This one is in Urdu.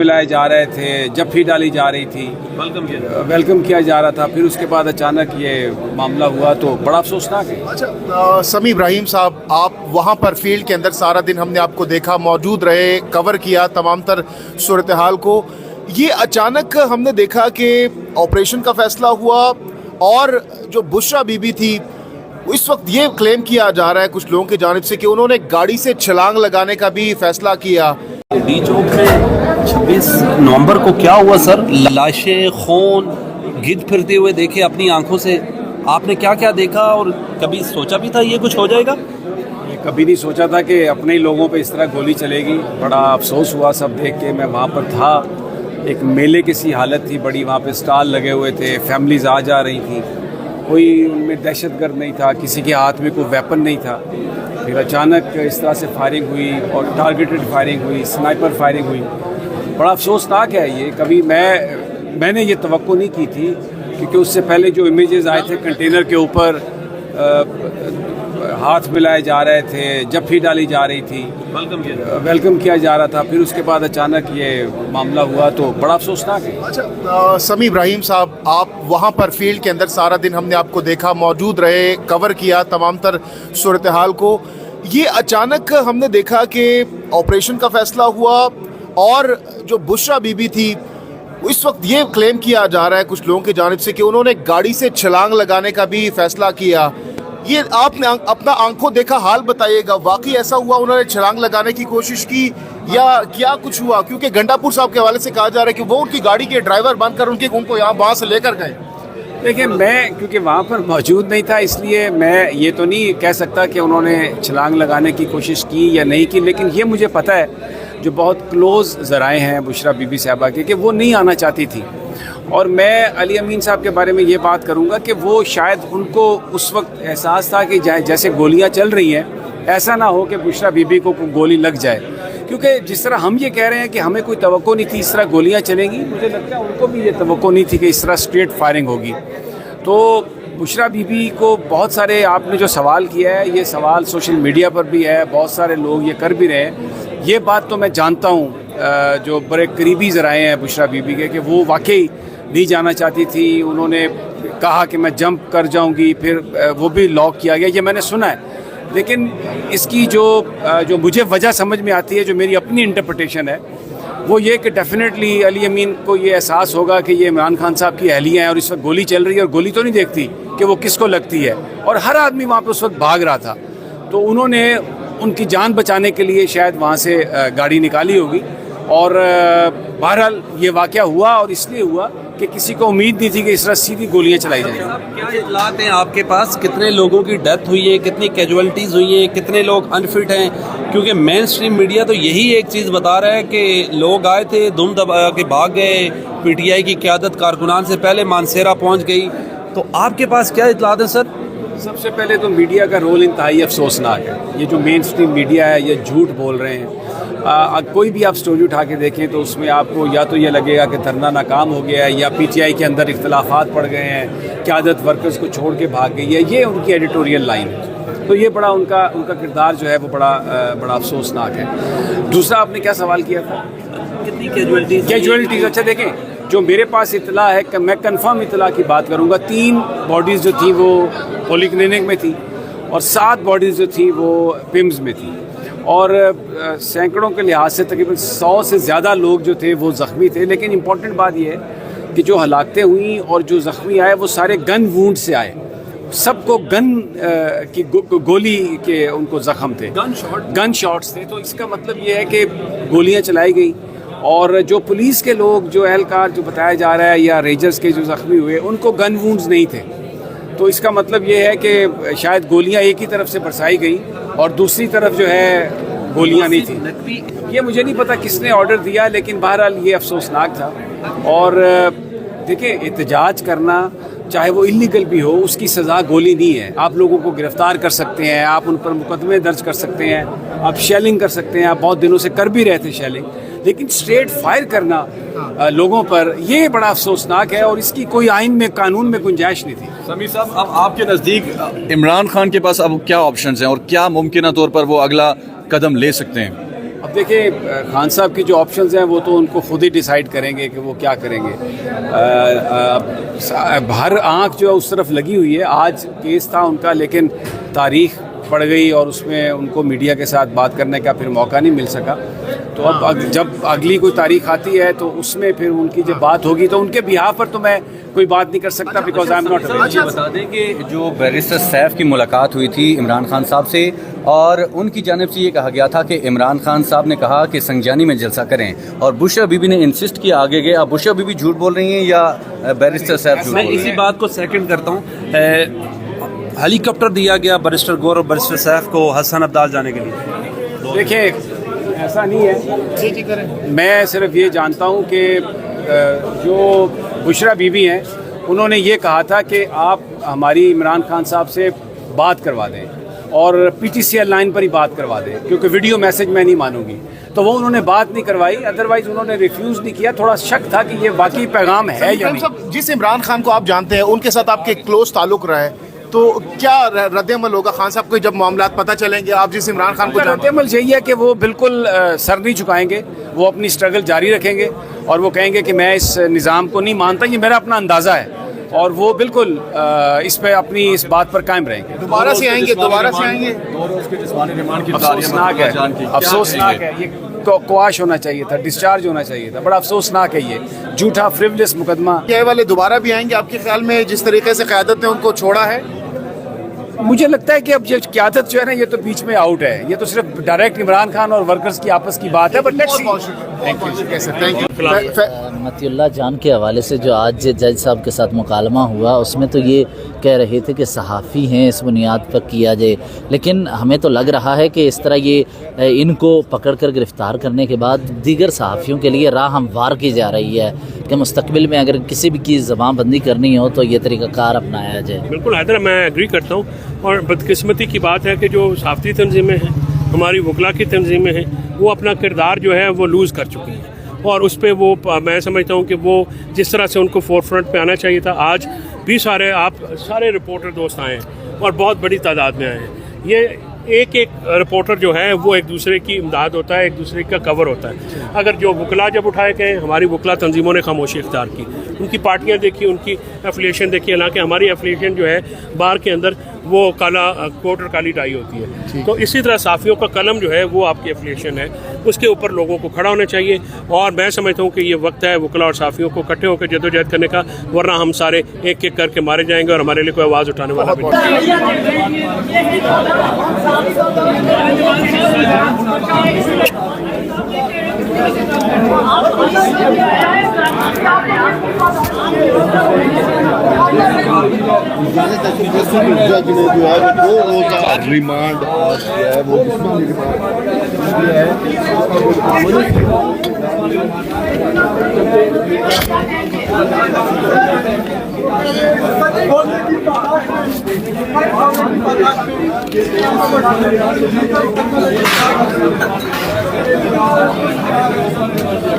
ملائے جا رہے تھے، جفی ڈالی جا رہی تھی، ویلکم کیا جا رہا تھا، پھر اس کے بعد اچانک یہ معاملہ ہوا تو بڑا افسوسناک ہے۔ اچھا سمیع ابراہیم صاحب، آپ وہاں پر فیلڈ کے اندر سارا دن ہم نے آپ کو دیکھا، موجود رہے، کور کیا تمام تر صورتحال کو۔ یہ اچانک ہم نے دیکھا کہ آپریشن کا فیصلہ ہوا اور جو بشرا بی بی تھی اس وقت یہ کلیم کیا جا رہا ہے کچھ لوگوں کی جانب سے کہ انہوں نے گاڑی سے چھلانگ لگانے کا بھی فیصلہ کیا۔ ڈی چوک میں 26 نومبر کو کیا ہوا سر؟ لاشیں، خون گرد پھرتے ہوئے دیکھے اپنی آنکھوں سے، آپ نے کیا کیا دیکھا اور کبھی سوچا بھی تھا یہ کچھ ہو جائے گا؟ یہ کبھی نہیں سوچا تھا کہ اپنے ہی لوگوں پہ اس طرح گولی چلے گی، بڑا افسوس ہوا سب دیکھ کے۔ میں وہاں پر تھا، ایک میلے کی سی حالت تھی بڑی، وہاں پہ اسٹال لگے ہوئے تھے، فیملیز آ جا رہی تھیں، کوئی ان میں دہشت گرد نہیں تھا، کسی کے ہاتھ میں کوئی ویپن نہیں تھا۔ پھر اچانک اس طرح سے فائرنگ ہوئی اور ٹارگیٹڈ فائرنگ ہوئی، سنائپر فائرنگ ہوئی۔ بڑا افسوسناک ہے یہ، کبھی میں نے یہ توقع نہیں کی تھی، کیونکہ اس سے پہلے جو امیجز آئے تھے کنٹینر کے اوپر ہاتھ ملائے جا رہے تھے، جفی ڈالی جا رہی تھی، ویلکم کیا جا رہا تھا، پھر اس کے بعد اچانک یہ معاملہ ہوا تو بڑا افسوسناک ہے۔ اچھا سمیع ابراہیم صاحب، آپ وہاں پر فیلڈ کے اندر سارا دن ہم نے آپ کو دیکھا، موجود رہے، کور کیا تمام تر صورتحال کو۔ یہ اچانک ہم نے دیکھا کہ آپریشن کا فیصلہ ہوا اور جو بشرا بی بی تھی اس وقت یہ کلیم کیا جا رہا ہے کچھ لوگوں کی جانب سے کہ انہوں نے گاڑی سے چھلانگ لگانے کا بھی فیصلہ کیا۔ یہ آپ نے اپنا آنکھوں دیکھا حال بتائیے گا، واقعی ایسا ہوا انہوں نے چھلانگ لگانے کی کوشش کی یا کیا کچھ ہوا؟ کیونکہ گنڈاپور صاحب کے حوالے سے کہا جا رہا ہے کہ وہ ان کی گاڑی کے ڈرائیور بن کر ان کو یہاں وہاں سے لے کر گئے۔ دیکھیں، میں کیونکہ وہاں پر موجود نہیں تھا، اس لیے میں یہ تو نہیں کہہ سکتا کہ انہوں نے چھلانگ لگانے کی کوشش کی یا نہیں کی، لیکن یہ مجھے پتہ ہے جو بہت کلوز ذرائع ہیں بشرا بی بی صاحبہ کے کہ وہ نہیں آنا چاہتی تھی۔ اور میں علی امین صاحب کے بارے میں یہ بات کروں گا کہ وہ شاید ان کو اس وقت احساس تھا کہ جیسے گولیاں چل رہی ہیں ایسا نہ ہو کہ بشرا بی بی کو گولی لگ جائے، کیونکہ جس طرح ہم یہ کہہ رہے ہیں کہ ہمیں کوئی توقع نہیں تھی اس طرح گولیاں چلیں گی، مجھے لگتا ہے ان کو بھی یہ توقع نہیں تھی کہ اس طرح اسٹریٹ فائرنگ ہوگی۔ تو بشرا بی بی کو بہت سارے، آپ نے جو سوال کیا ہے یہ سوال سوشل میڈیا پر بھی ہے، بہت سارے لوگ یہ کر بھی رہے ہیں۔ یہ بات تو میں جانتا ہوں جو بڑے قریبی ذرائع ہیں بشرا بی بی کے کہ وہ واقعی نہیں جانا چاہتی تھی، انہوں نے کہا کہ میں جمپ کر جاؤں گی، پھر وہ بھی لاک کیا گیا، یہ میں نے سنا ہے۔ لیکن اس کی جو مجھے وجہ سمجھ میں آتی ہے، جو میری اپنی انٹرپریٹیشن ہے، وہ یہ کہ ڈیفینیٹلی علی امین کو یہ احساس ہوگا کہ یہ عمران خان صاحب کی اہلیہ ہیں اور اس وقت گولی چل رہی ہے اور گولی تو نہیں دیکھتی کہ وہ کس کو لگتی ہے، اور ہر آدمی وہاں پہ اس وقت بھاگ رہا تھا، تو انہوں نے ان کی جان بچانے کے لیے شاید وہاں سے گاڑی نکالی ہوگی۔ اور بہرحال یہ واقعہ ہوا اور اس لیے ہوا کہ کسی کو امید نہیں تھی کہ اس طرح سیدھی گولیاں چلائی جائیں گی۔ کیا اطلاعات ہیں آپ کے پاس؟ کتنے لوگوں کی ڈیتھ ہوئی ہے، کتنی کیجویلٹیز ہوئی ہیں، کتنے لوگ انفٹ ہیں؟ کیونکہ مین اسٹریم میڈیا تو یہی ایک چیز بتا رہا ہے کہ لوگ آئے تھے، دم دبا کے بھاگ گئے، پی ٹی آئی کی قیادت کارکنان سے پہلے مانسیرا پہنچ گئی، تو آپ کے پاس کیا اطلاعات ہیں سر؟ سب سے پہلے تو میڈیا کا رول انتہائی افسوسناک ہے۔ یہ جو مین اسٹریم میڈیا ہے یہ جھوٹ بول رہے ہیں۔ کوئی بھی آپ سٹوری اٹھا کے دیکھیں تو اس میں آپ کو یا تو یہ لگے گا کہ دھرنا ناکام ہو گیا ہے، یا پی ٹی آئی کے اندر اختلافات پڑ گئے ہیں، قیادت ورکرز کو چھوڑ کے بھاگ گئی ہے، یہ ان کی ایڈیٹوریل لائن ہے۔ تو یہ بڑا ان کا کردار جو ہے وہ بڑا افسوسناک ہے۔ دوسرا آپ نے کیا سوال کیا تھا؟ کتنی کیجویلٹیز؟ اچھا دیکھیں، جو میرے پاس اطلاع ہے کہ میں کنفرم اطلاع کی بات کروں گا، 3 باڈیز جو تھیں وہ پولی کلینک میں تھی اور 7 باڈیز جو تھیں وہ پمز میں تھیں، اور سینکڑوں کے لحاظ سے تقریباً 100 سے زیادہ لوگ جو تھے وہ زخمی تھے۔ لیکن امپورٹنٹ بات یہ ہے کہ جو ہلاکتیں ہوئیں اور جو زخمی آئے وہ سارے گن وونڈ سے آئے، سب کو گن کی گولی کے ان کو زخم تھے، گن شاٹس تھے۔ تو اس کا مطلب یہ ہے کہ گولیاں چلائی گئی، اور جو پولیس کے لوگ، جو اہلکار جو بتایا جا رہا ہے، یا ریجرز کے جو زخمی ہوئے ان کو گن وونڈز نہیں تھے۔ تو اس کا مطلب یہ ہے کہ شاید گولیاں ایک ہی طرف سے برسائی گئی اور دوسری طرف جو ہے گولیاں نہیں تھیں۔ یہ مجھے نہیں پتا کس نے آرڈر دیا، لیکن بہرحال یہ افسوسناک تھا۔ اور دیکھیں، احتجاج کرنا چاہے وہ اللیگل بھی ہو، اس کی سزا گولی نہیں ہے۔ آپ لوگوں کو گرفتار کر سکتے ہیں، آپ ان پر مقدمے درج کر سکتے ہیں، آپ شیلنگ کر سکتے ہیں، آپ بہت دنوں سے کر بھی رہے تھے شیلنگ، لیکن اسٹریٹ فائر کرنا لوگوں پر یہ بڑا افسوسناک ہے، اور اس کی کوئی آئین میں، قانون میں گنجائش نہیں تھی۔ سمیع صاحب، اب آپ کے نزدیک عمران خان کے پاس اب کیا آپشنز ہیں اور کیا ممکنہ طور پر وہ اگلا قدم لے سکتے ہیں؟ اب اب دیکھیں خان صاحب کی جو آپشنز ہیں وہ تو ان کو خود ہی ڈیسائیڈ کریں گے کہ وہ کیا کریں گے. ہر آنکھ جو ہے اس طرف لگی ہوئی ہے. آج کیس تھا ان کا لیکن تاریخ پڑ گئی اور اس میں ان کو میڈیا کے ساتھ بات کرنے کا پھر موقع نہیں مل سکا. تو اب جب اگلی کوئی تاریخ آتی ہے تو اس میں پھر ان کی جب بات ہوگی تو ان کے بیہاف پر تو میں کوئی بات نہیں کر سکتا because I am not available. یہ بتا دیں کہ جو بیرسٹر سیف کی ملاقات ہوئی تھی عمران خان صاحب سے اور ان کی جانب سے یہ کہا گیا تھا کہ عمران خان صاحب نے کہا کہ سنجانی میں جلسہ کریں اور بشرا بی بی نے انسسٹ کیا آگے گئے. اب بشرا بی بی جھوٹ بول رہی ہیں یا بیرسٹر سیف جھوٹ میں بول رہے اسی ہیں؟ بات کو سیکنڈ کرتا ہوں. ہیلی کاپٹر دیا گیا بیرسٹر گور اور بیرسٹر سیف کو حسن عبدال جانے کے لیے. دیکھیں ایسا نہیں ہے. میں صرف یہ جانتا ہوں کہ جو بشرا بی بی ہیں انہوں نے یہ کہا تھا کہ آپ ہماری عمران خان صاحب سے بات کروا دیں اور P T C L line پر ہی بات کروا دیں کیونکہ ویڈیو میسج میں نہیں مانوں گی. تو وہ انہوں نے بات نہیں کروائی. ادروائز انہوں نے ریفیوز نہیں کیا. تھوڑا شک تھا کہ یہ واقعی پیغام ہے یا نہیں. جس عمران خان کو آپ جانتے ہیں ان کے ساتھ آپ کے کلوز تعلق رہا ہے تو کیا رد عمل ہوگا خان صاحب کو جب معاملات پتہ چلیں گے؟ آپ جس عمران خان کو رد جانتے ہیں عمل یہی ہے کہ وہ بالکل سر نہیں جھکائیں گے. وہ اپنی اسٹرگل جاری رکھیں گے اور وہ کہیں گے کہ میں اس نظام کو نہیں مانتا. یہ میرا اپنا اندازہ ہے اور وہ بالکل اس پہ اپنی اس بات پر قائم رہیں گے. دوبارہ سے آئیں گے 2 روز کے جسمانی ریمانڈ کی افسوسناک ہے. افسوسناک ہے. یہ کواش ہونا چاہیے تھا, ڈسچارج ہونا چاہیے تھا. بڑا افسوسناک ہے یہ جھوٹا فریولس مقدمہ. یہ والے دوبارہ بھی آئیں گے آپ کے خیال میں جس طریقے سے قیادت نے ان کو چھوڑا ہے؟ مجھے لگتا ہے کہ اب یہ قیادت جو ہے نا یہ تو بیچ میں آؤٹ ہے. یہ تو صرف ڈائریکٹ عمران خان اور ورکرز کی آپس کی بات ہے. But let's see. متی اللہ جان کے حوالے سے جو آج جج صاحب کے ساتھ مکالمہ ہوا اس میں تو یہ کہہ رہے تھے کہ صحافی ہیں اس بنیاد پر کیا جائے, لیکن ہمیں تو لگ رہا ہے کہ اس طرح یہ ان کو پکڑ کر گرفتار کرنے کے بعد دیگر صحافیوں کے لیے راہ ہموار کی جا رہی ہے کہ مستقبل میں اگر کسی بھی کی زبان بندی کرنی ہو تو یہ طریقہ کار اپنایا جائے. بالکل حیدر, میں ایگری کرتا ہوں. اور بدقسمتی کی بات ہے کہ جو صحافتی تنظیمیں ہیں, ہماری وکلا کی تنظیمیں ہیں, وہ اپنا کردار جو ہے وہ لوز کر چکی ہیں اور اس پہ وہ میں سمجھتا ہوں کہ وہ جس طرح سے ان کو فور فرنٹ پہ آنا چاہیے تھا. آج بھی سارے رپورٹر دوست آئے ہیں اور بہت بڑی تعداد میں آئے ہیں. یہ ایک رپورٹر جو ہے وہ ایک دوسرے کی امداد ہوتا ہے, ایک دوسرے کا کور ہوتا ہے. اگر جو وکلا جب اٹھائے گئے, ہماری وکلا تنظیموں نے خاموشی اختیار کی, ان کی پارٹیاں دیکھی, ان کی ایفیلیشن دیکھی. حالانکہ ہماری ایفیلیشن جو ہے بار کے اندر وہ کالا کوٹ اور کالی ٹائی ہوتی ہے. تو اسی طرح صحافیوں کا قلم جو ہے وہ آپ کی ایفیلیشن ہے, اس کے اوپر لوگوں کو کھڑا ہونا چاہیے. اور میں سمجھتا ہوں کہ یہ وقت ہے وکلا اور صحافیوں کو اکٹھے ہو کے جدوجہد کرنے کا, ورنہ ہم سارے ایک ایک کر کے مارے جائیں گے اور ہمارے لیے کوئی آواز اٹھانے والا بھی ریمانڈ نہیں